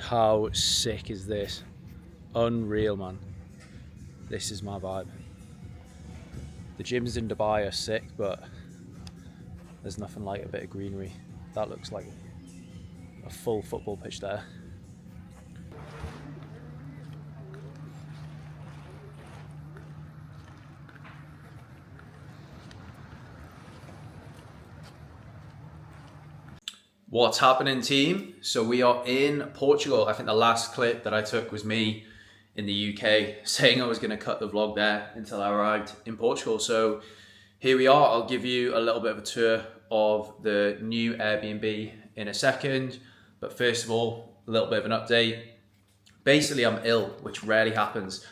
How sick is this? Unreal, man. This is my vibe. The gyms in Dubai are sick, but there's nothing like a bit of greenery. That looks like a full football pitch there. What's happening, team? So we are in Portugal. I think the last clip that I took was me in the UK saying I was going to cut the vlog there until I arrived in Portugal. So here we are. I'll give you a little bit of a tour of the new Airbnb in a second. But first of all, a little bit of an update. Basically, I'm ill, which rarely happens.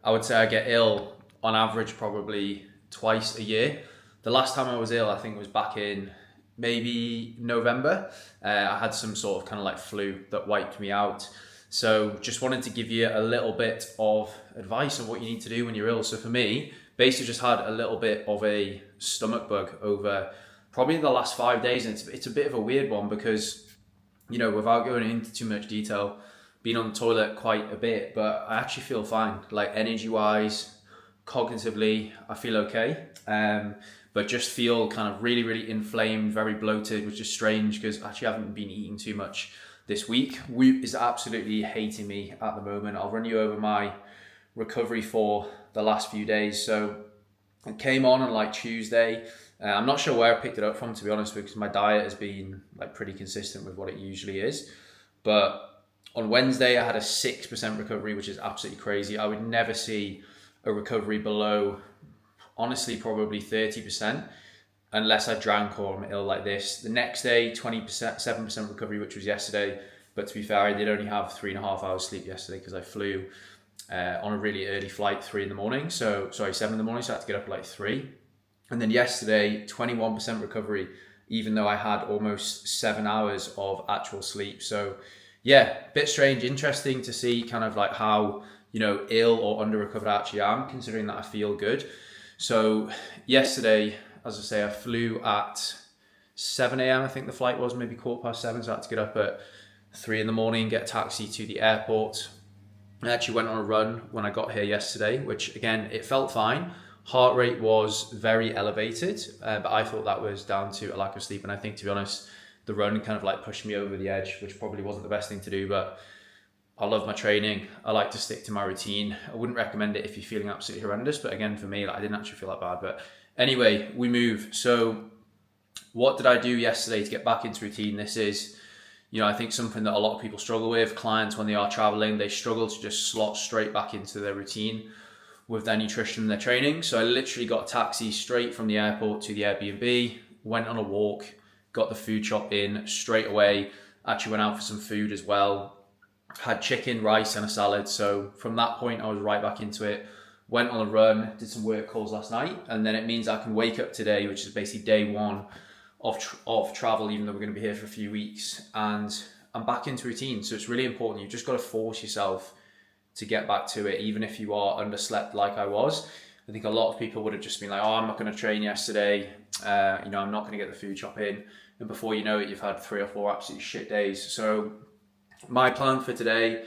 I would say I get ill on average probably twice a year. The last time I was ill, I think was back in maybe November. I had some sort of kind of like flu that wiped me out. So just wanted to give you a little bit of advice on what you need to do when you're ill. So for me, basically just had a little bit of a stomach bug over probably the last 5 days. And it's a bit of a weird one because, you know, without going into too much detail, been on the toilet quite a bit, but I actually feel fine. Like energy wise, cognitively, I feel okay. But just feel kind of really, really inflamed, very bloated, which is strange because I actually haven't been eating too much this week. Whoop is absolutely hating me at the moment. I'll run you over my recovery for the last few days. So it came on like Tuesday. I'm not sure where I picked it up from, to be honest, because my diet has been like pretty consistent with what it usually is. But on Wednesday, I had a 6% recovery, which is absolutely crazy. I would never see a recovery below, honestly, probably 30% unless I drank or I'm ill like this. The next day, 20%, 7% recovery, which was yesterday. But to be fair, I did only have 3.5 hours sleep yesterday because I flew on a really early flight, 3 in the morning. So, sorry, 7 in the morning. So I had to get up at like 3. And then yesterday, 21% recovery, even though I had almost 7 hours of actual sleep. So yeah, a bit strange, interesting to see kind of like how, you know, ill or under recovered I actually am, considering that I feel good. So yesterday, as I say, I flew at 7 a.m. I think the flight was, maybe 7:15. So I had to get up at 3 in the morning, get a taxi to the airport. I actually went on a run when I got here yesterday, which again, it felt fine. Heart rate was very elevated, but I thought that was down to a lack of sleep. And I think, to be honest, the run kind of like pushed me over the edge, which probably wasn't the best thing to do, but I love my training. I like to stick to my routine. I wouldn't recommend it if you're feeling absolutely horrendous, but again, for me, like, I didn't actually feel that bad. But anyway, we move. So what did I do yesterday to get back into routine? This is, you know, I think something that a lot of people struggle with. Clients, when they are traveling, they struggle to just slot straight back into their routine with their nutrition and their training. So I literally got a taxi straight from the airport to the Airbnb, went on a walk, got the food shop in straight away, actually went out for some food as well, had chicken, rice and a salad. So from that point, I was right back into it, went on a run, did some work calls last night, and then it means I can wake up today, which is basically day one of travel, even though we're going to be here for a few weeks, and I'm back into routine. So it's really important. You've just got to force yourself to get back to it, even if you are underslept like I was. I think a lot of people would have just been like, oh, I'm not going to train yesterday. You know, I'm not going to get the food shop in. And before you know it, you've had 3 or 4 absolutely shit days. So my plan for today,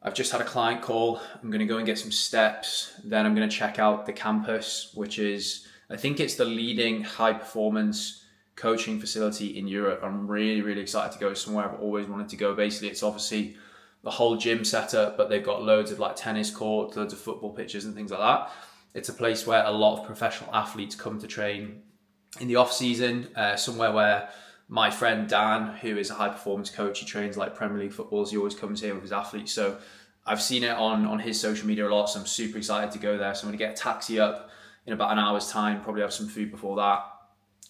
I've just had a client call. I'm going to go and get some steps. Then I'm going to check out the campus, which is, I think it's the leading high performance coaching facility in Europe. I'm really, really excited to go somewhere I've always wanted to go. Basically, it's obviously the whole gym setup, but they've got loads of like tennis courts, loads of football pitches and things like that. It's a place where a lot of professional athletes come to train in the off season, somewhere where my friend Dan, who is a high performance coach, he trains like Premier League footballs. He always comes here with his athletes. So I've seen it on his social media a lot. So I'm super excited to go there. So I'm going to get a taxi up in about an hour's time, probably have some food before that,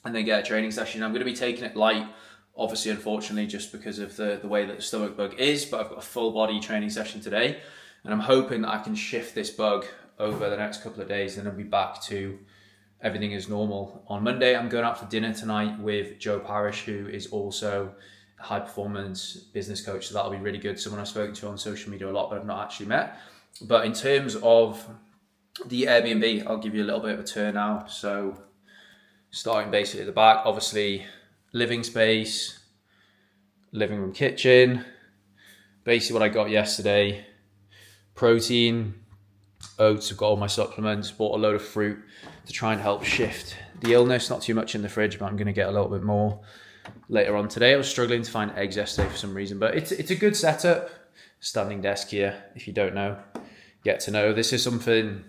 and then get a training session. I'm going to be taking it light, obviously, unfortunately, just because of the way that the stomach bug is, but I've got a full body training session today, and I'm hoping that I can shift this bug over the next couple of days, and I'll be back to everything is normal. On Monday, I'm going out for dinner tonight with Joe Parrish, who is also a high performance business coach, so that'll be really good. Someone I've spoken to on social media a lot, but I've not actually met. But in terms of the Airbnb, I'll give you a little bit of a tour now. So starting basically at the back, obviously living space, living room, kitchen, basically what I got yesterday: protein, oats. I've got all my supplements. Bought a load of fruit to try and help shift the illness. Not too much in the fridge, but I'm going to get a little bit more later on today. I was struggling to find eggs yesterday for some reason, but it's a good setup. Standing desk here. If you don't know, get to know. This is something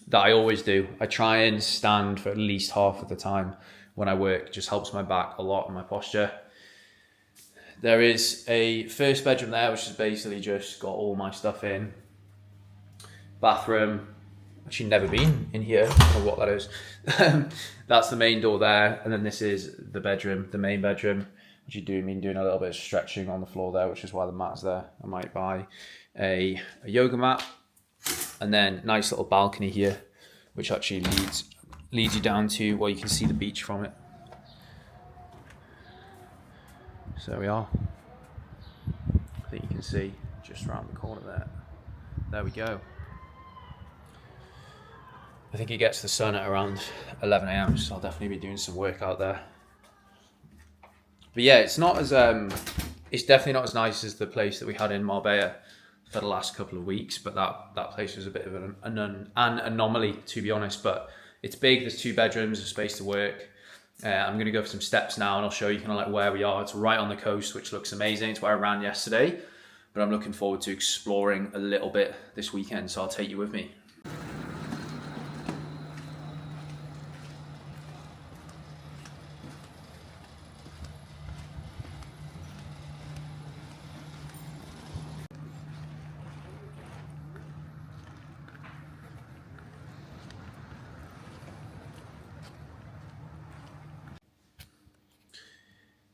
that I always do. I try and stand for at least half of the time when I work. It just helps my back a lot and my posture. There is a first bedroom there, which is basically just got all my stuff in. Bathroom. Actually never been in here. I don't know what that is. That's the main door there. And then this is the bedroom, the main bedroom, which you do mean doing a little bit of stretching on the floor there, which is why the mat's there. I might buy a yoga mat. And then nice little balcony here, which actually leads you down to, well, you can see the beach from it. So there we are. I think you can see just around the corner there. There we go. I think it gets the sun at around 11 a.m, so I'll definitely be doing some work out there. But yeah, it's definitely not as nice as the place that we had in Marbella for the last couple of weeks, but that place was a bit of an anomaly, to be honest. But it's big. There's 2 bedrooms, a space to work. I'm going to go for some steps now, and I'll show you kind of like where we are. It's right on the coast, which looks amazing. It's where I ran yesterday, but I'm looking forward to exploring a little bit this weekend, so I'll take you with me.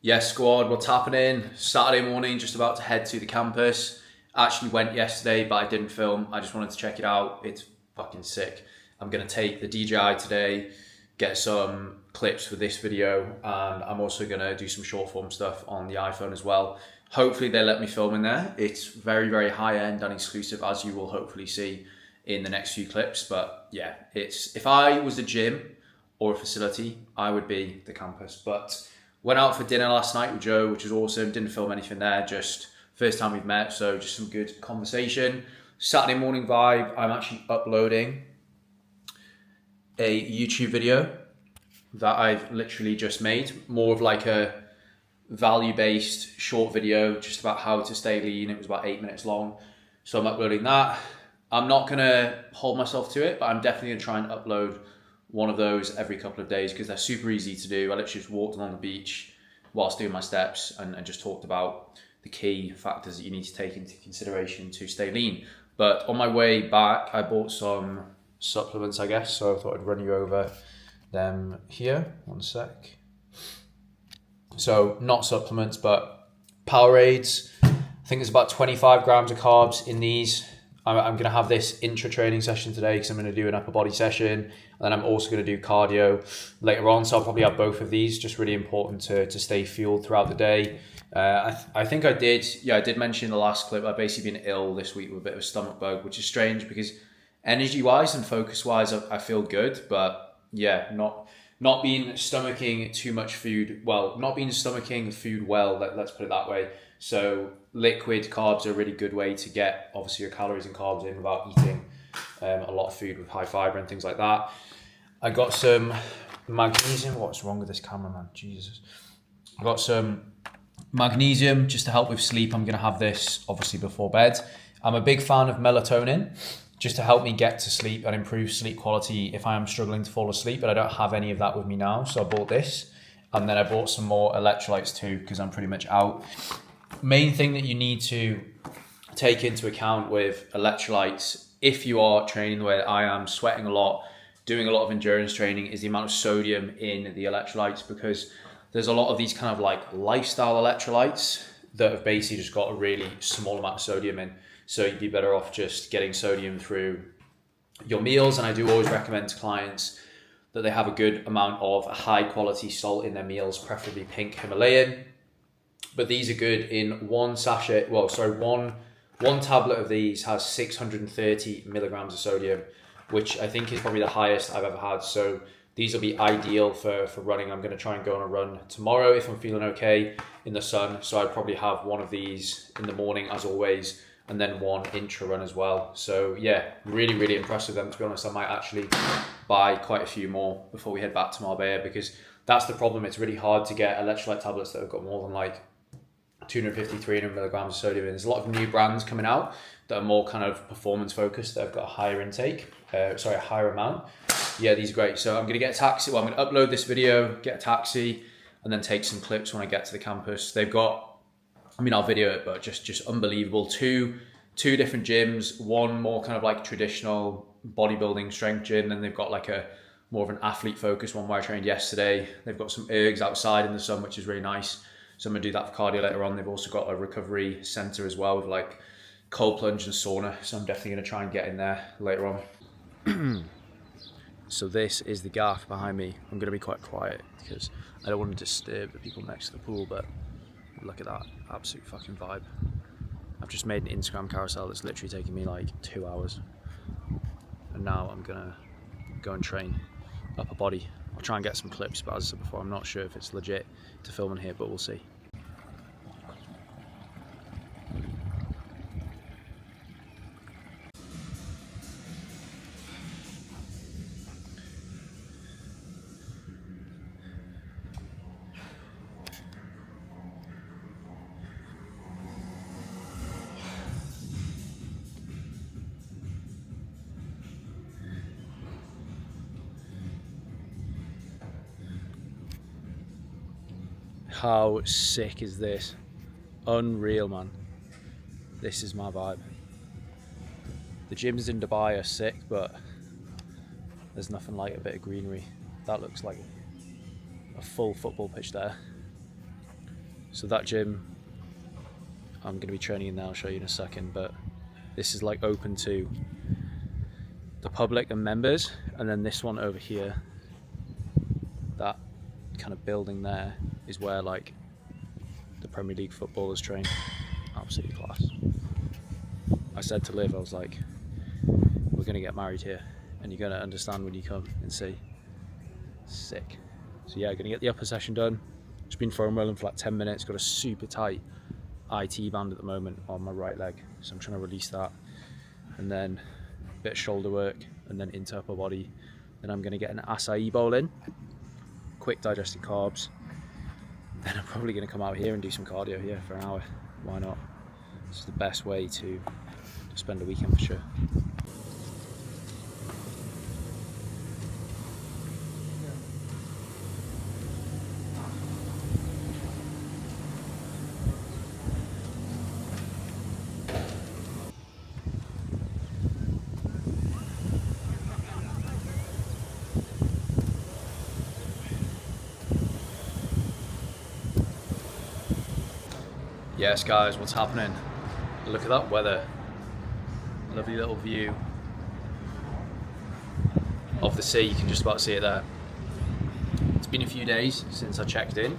Yes, squad, what's happening? Saturday morning, just about to head to the campus. Actually went yesterday, but I didn't film. I just wanted to check it out. It's fucking sick. I'm going to take the DJI today, get some clips for this video, and I'm also going to do some short form stuff on the iPhone as well. Hopefully they let me film in there. It's very, very high end and exclusive, as you will hopefully see in the next few clips. But yeah, if I was a gym or a facility, I would be the campus. But went out for dinner last night with Joe, which was awesome. Didn't film anything there, just first time we've met, so just some good conversation. Saturday morning vibe, I'm actually uploading a YouTube video that I've literally just made. More of like a value-based short video, just about how to stay lean. It was about 8 minutes long. So I'm uploading that. I'm not gonna hold myself to it, but I'm definitely gonna try and upload one of those every couple of days because they're super easy to do. I literally just walked along the beach whilst doing my steps and just talked about the key factors that you need to take into consideration to stay lean. But on my way back, I bought some supplements, I guess. So I thought I'd run you over them here. One sec. So not supplements, but Powerades. I think there's about 25 grams of carbs in these. I'm going to have this intra training session today because I'm going to do an upper body session, and then I'm also going to do cardio later on. So I'll probably have both of these. Just really important to stay fueled throughout the day. I think I did mention in the last clip, I've basically been ill this week with a bit of a stomach bug, which is strange because energy wise and focus wise, I feel good, but yeah, not been stomaching too much food. Well, not been stomaching food well, let's put it that way. So liquid carbs are a really good way to get obviously your calories and carbs in without eating a lot of food with high fiber and things like that. I got some magnesium. What's wrong with this camera, man? Jesus. I got some magnesium just to help with sleep. I'm going to have this obviously before bed. I'm a big fan of melatonin just to help me get to sleep and improve sleep quality if I am struggling to fall asleep, but I don't have any of that with me now. So I bought this, and then I bought some more electrolytes too because I'm pretty much out. Main thing that you need to take into account with electrolytes, if you are training the way that I am, sweating a lot, doing a lot of endurance training, is the amount of sodium in the electrolytes, because there's a lot of these kind of like lifestyle electrolytes that have basically just got a really small amount of sodium in. So you'd be better off just getting sodium through your meals. And I do always recommend to clients that they have a good amount of high quality salt in their meals, preferably pink Himalayan. But these are good in one tablet of these has 630 milligrams of sodium, which I think is probably the highest I've ever had. So these will be ideal for running. I'm going to try and go on a run tomorrow if I'm feeling okay in the sun. So I'd probably have one of these in the morning as always, and then one intra run as well. So yeah, really, really impressed with them. To be honest, I might actually buy quite a few more before we head back to Marbella, because that's the problem. It's really hard to get electrolyte tablets that have got more than like 250, 300 milligrams of sodium in. There's a lot of new brands coming out that are more kind of performance focused, that have got a higher intake, a higher amount. Yeah, these are great. So I'm going to get a taxi. Well, I'm going to upload this video, get a taxi, and then take some clips when I get to the campus. They've got, I mean, I'll video it, but just unbelievable. Two different gyms, one more kind of like traditional bodybuilding strength gym, and they've got like a more of an athlete focused one where I trained yesterday. They've got some ergs outside in the sun, which is really nice. So I'm gonna do that for cardio later on. They've also got a recovery center as well with like cold plunge and sauna. So I'm definitely gonna try and get in there later on. So this is the gaff behind me. I'm gonna be quite quiet because I don't want to disturb the people next to the pool, but look at that, absolute fucking vibe. I've just made an Instagram carousel that's literally taken me like 2 hours. And now I'm gonna go and train upper body. I'll try and get some clips, but as I said before, I'm not sure if it's legit to film in here, but we'll see. How sick is this? Unreal, man. This is my vibe. The gyms in Dubai are sick, but there's nothing like a bit of greenery. That looks like a full football pitch there. So that gym, I'm going to be training in there, I'll show you in a second, but this is like open to the public and members. And then this one over here, that kind of building there, is where like the Premier League footballers train. Absolutely class. I said to Liv, I was like, we're gonna get married here and you're gonna understand when you come and see. Sick. So yeah, gonna get the upper session done. Just been foam rolling for like 10 minutes, got a super tight IT band at the moment on my right leg. So I'm trying to release that. And then a bit of shoulder work and then into upper body. Then I'm gonna get an acai bowl in, quick digested carbs. Then I'm probably going to come out here and do some cardio here for an hour. Why not? This is the best way to spend a weekend for sure. Yes guys, what's happening? Look at that weather. Lovely little view of the sea, you can just about see it there. It's been a few days since I checked in.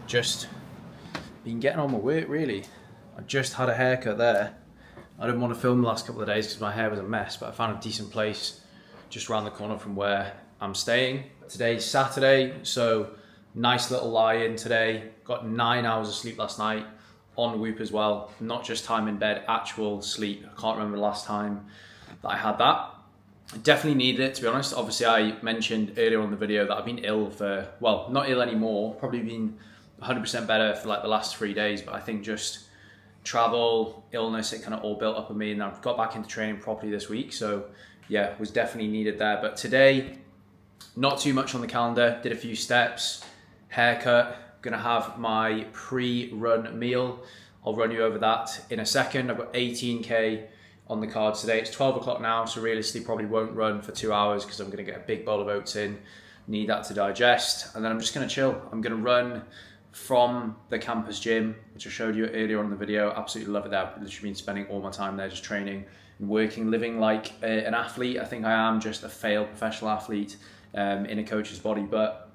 Just been getting on with work really. I just had a haircut there. I didn't want to film the last couple of days because my hair was a mess, but I found a decent place just around the corner from where I'm staying. Today's Saturday, so nice little lie-in today. Got 9 hours of sleep last night. On Whoop as well, not just time in bed, actual sleep. I can't remember the last time that I had that. I definitely needed it, to be honest. Obviously, I mentioned earlier on the video that I've been ill for, well, not ill anymore, probably been 100% better for like the last 3 days, but I think just travel, illness, it kind of all built up on me, and I've got back into training properly this week, so yeah, was definitely needed there. But today, not too much on the calendar, did a few steps, haircut, gonna have my pre-run meal. I'll run you over that in a second. I've got 18K on the cards today. It's 12 o'clock now, so realistically probably won't run for 2 hours because I'm gonna get a big bowl of oats in, need that to digest, and then I'm just gonna chill. I'm gonna run from the campus gym, which I showed you earlier on in the video. Absolutely love it there. I've literally been spending all my time there just training and working, living like an athlete. I think I am just a failed professional athlete in a coach's body, but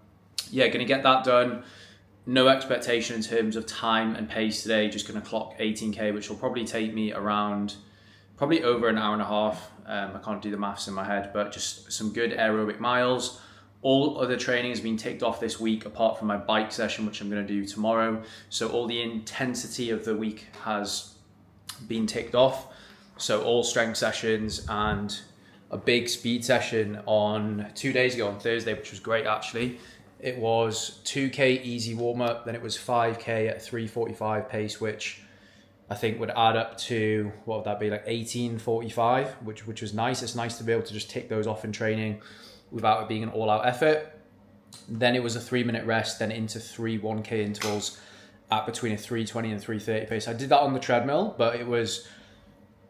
yeah, gonna get that done. No expectation in terms of time and pace today, just gonna clock 18K, which will probably take me around, probably over an hour and a half. I can't do the maths in my head, but just some good aerobic miles All other training has been ticked off this week apart from my bike session, which I'm going to do tomorrow. So all the intensity of the week has been ticked off. So all strength sessions and a big speed session on 2 days ago on Thursday, which was great actually. It was 2K easy warm up, then it was 5K at 3:45 pace, which I think would add up to, what would that be, like 18:45, which was nice. It's nice to be able to just tick those off in training without it being an all-out effort. Then it was a 3-minute rest, then into 3 1K intervals at between a 3:20 and 3:30 pace. I did that on the treadmill, but it was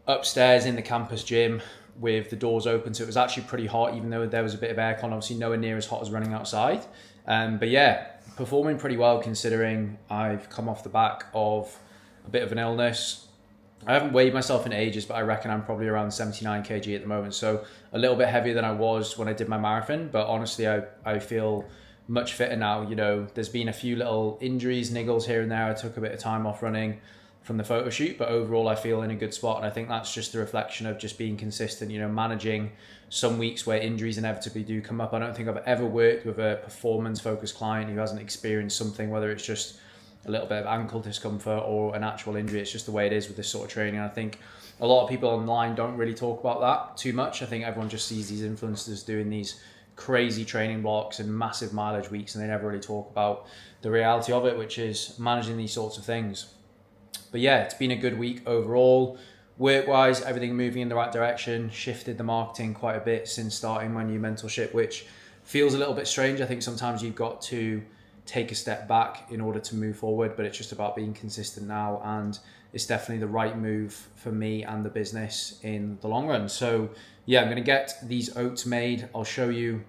upstairs in the campus gym with the doors open, so it was actually pretty hot, even though there was a bit of aircon, obviously nowhere near as hot as running outside. But yeah, performing pretty well considering I've come off the back of a bit of an illness. I haven't weighed myself in ages, but I reckon I'm probably around 79 kg at the moment, so a little bit heavier than I was when I did my marathon, but honestly I feel much fitter now. You know, there's been a few little injuries, niggles here and there. I took a bit of time off running from the photo shoot, but overall I feel in a good spot, and I think that's just a reflection of just being consistent, you know, managing some weeks where injuries inevitably do come up. I don't think I've ever worked with a performance focused client who hasn't experienced something, whether it's just a little bit of ankle discomfort or an actual injury. It's just the way it is with this sort of training. I think a lot of people online don't really talk about that too much. I think everyone just sees these influencers doing these crazy training blocks and massive mileage weeks, and they never really talk about the reality of it, which is managing these sorts of things. But yeah, it's been a good week overall. Work-wise, everything moving in the right direction. Shifted the marketing quite a bit since starting my new mentorship, which feels a little bit strange. I think sometimes you've got to take a step back in order to move forward, but it's just about being consistent now, and it's definitely the right move for me and the business in the long run. So yeah, I'm going to get these oats made. I'll show you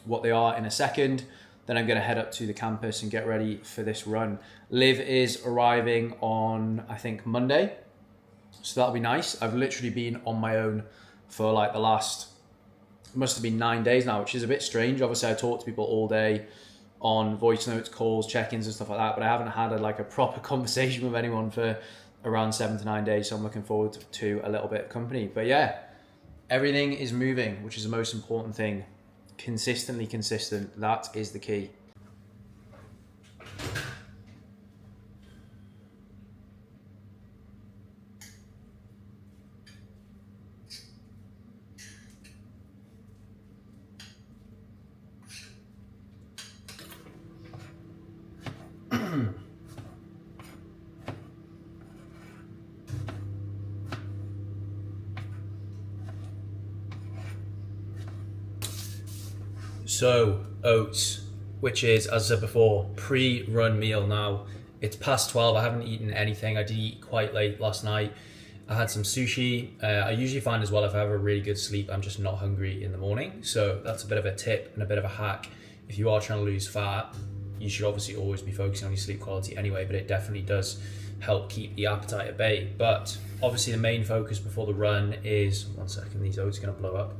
what they are in a second. Then I'm going to head up to the campus and get ready for this run. Liv is arriving on, I think, Monday. So that'll be nice. I've literally been on my own for like the last, must have been 9 days now, which is a bit strange. Obviously I talk to people all day on voice notes, calls, check-ins and stuff like that, but I haven't had a proper conversation with anyone for around 7 to 9 days. So I'm looking forward to a little bit of company. But yeah, everything is moving, which is the most important thing. Consistently consistent, that is the key. So oats, which is, as I said before, pre-run meal now. It's past 12, I haven't eaten anything. I did eat quite late last night. I had some sushi. I usually find as well, if I have a really good sleep, I'm just not hungry in the morning. So that's a bit of a tip and a bit of a hack. If you are trying to lose fat, you should obviously always be focusing on your sleep quality anyway, but it definitely does help keep the appetite at bay. But obviously the main focus before the run is, one second, these oats are gonna blow up.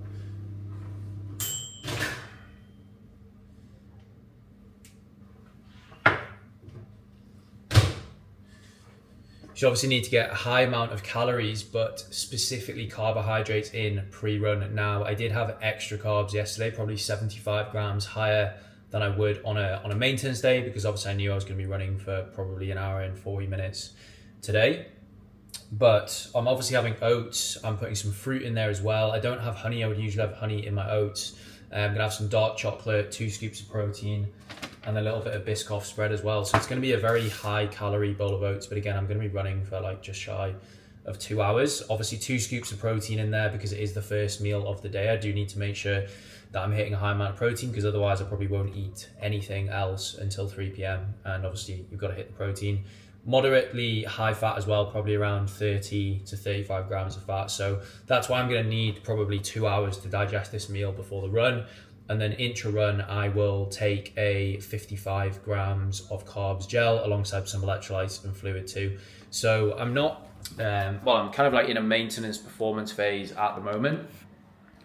You obviously need to get a high amount of calories, but specifically carbohydrates in pre-run. Now, I did have extra carbs yesterday, probably 75 grams higher than I would on a maintenance day, because obviously I knew I was going to be running for probably an hour and 40 minutes today. But I'm obviously having oats. I'm putting some fruit in there as well. I don't have honey. I would usually have honey in my oats. I'm gonna have some dark chocolate, 2 scoops of protein, and a little bit of Biscoff spread as well. So it's going to be a very high calorie bowl of oats, but again, I'm going to be running for like just shy of 2 hours. Obviously 2 scoops of protein in there because it is the first meal of the day. I do need to make sure that I'm hitting a high amount of protein, because otherwise I probably won't eat anything else until 3 p.m. And obviously you've got to hit the protein. Moderately high fat as well, probably around 30 to 35 grams of fat. So that's why I'm going to need probably 2 hours to digest this meal before the run. And then intra-run, I will take a 55 grams of carbs gel alongside some electrolytes and fluid too. So I'm not, I'm kind of like in a maintenance performance phase at the moment.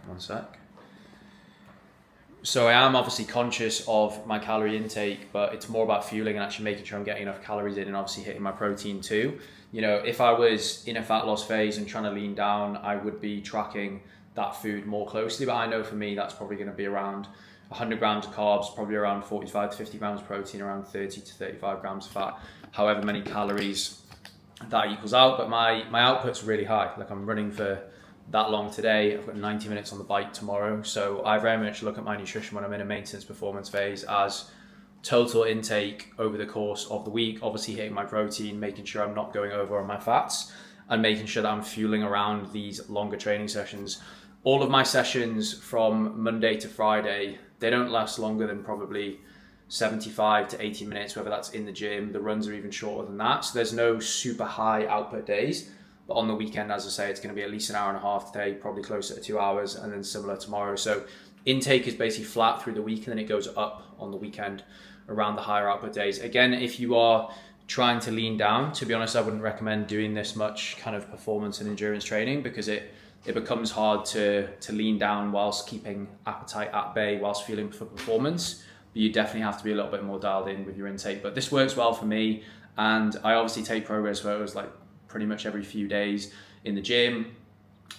One sec. So I am obviously conscious of my calorie intake, but it's more about fueling and actually making sure I'm getting enough calories in and obviously hitting my protein too. You know, if I was in a fat loss phase and trying to lean down, I would be tracking that food more closely, but I know for me that's probably going to be around 100 grams of carbs, probably around 45 to 50 grams of protein, around 30 to 35 grams of fat, however many calories that equals out. But my output's really high. Like, I'm running for that long today. I've got 90 minutes on the bike tomorrow. So I very much look at my nutrition when I'm in a maintenance performance phase as total intake over the course of the week, obviously hitting my protein, making sure I'm not going over on my fats, and making sure that I'm fueling around these longer training sessions. All of my sessions from Monday to Friday, they don't last longer than probably 75 to 80 minutes, whether that's in the gym. The runs are even shorter than that. So there's no super high output days. But on the weekend, as I say, it's going to be at least an hour and a half today, probably closer to 2 hours, and then similar tomorrow. So intake is basically flat through the week, and then it goes up on the weekend around the higher output days. Again, if you are trying to lean down, to be honest, I wouldn't recommend doing this much kind of performance and endurance training, because it becomes hard to lean down whilst keeping appetite at bay, whilst fueling for performance. But you definitely have to be a little bit more dialed in with your intake. But this works well for me, and I obviously take progress photos like pretty much every few days in the gym.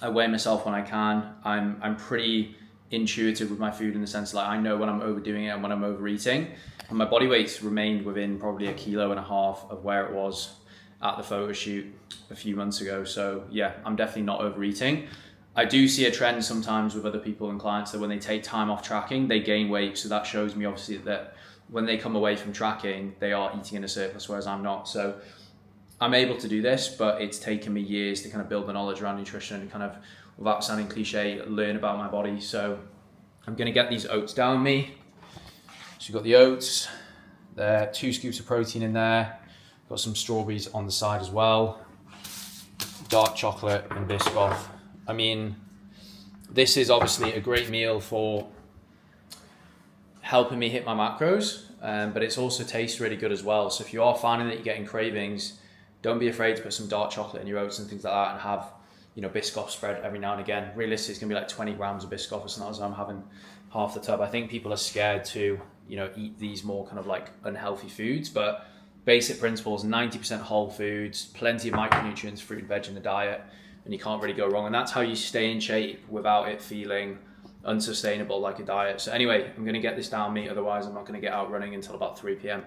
I weigh myself when I can. I'm pretty intuitive with my food, in the sense like I know when I'm overdoing it and when I'm overeating. And my body weight's remained within probably 1.5 kilos of where it was at the photo shoot a few months ago. So yeah, I'm definitely not overeating. I do see a trend sometimes with other people and clients that when they take time off tracking, they gain weight. So that shows me obviously that when they come away from tracking, they are eating in a surplus, whereas I'm not. So I'm able to do this, but it's taken me years to kind of build the knowledge around nutrition and kind of, without sounding cliche, learn about my body. So I'm going to get these oats down me. So you've got the oats, there, 2 scoops of protein in there. Got some strawberries on the side as well. Dark chocolate and Biscoff. I mean, this is obviously a great meal for helping me hit my macros, but it's also tastes really good as well. So if you are finding that you're getting cravings, don't be afraid to put some dark chocolate in your oats and things like that, and have, Biscoff spread every now and again. Realistically, it's gonna be like 20 grams of Biscoff or something, so I'm having half the tub. I think people are scared to, eat these more kind of like unhealthy foods, but basic principles: 90% whole foods, plenty of micronutrients, fruit and veg in the diet, and you can't really go wrong. And that's how you stay in shape without it feeling unsustainable like a diet. So anyway, I'm gonna get this down me, otherwise I'm not gonna get out running until about 3 p.m.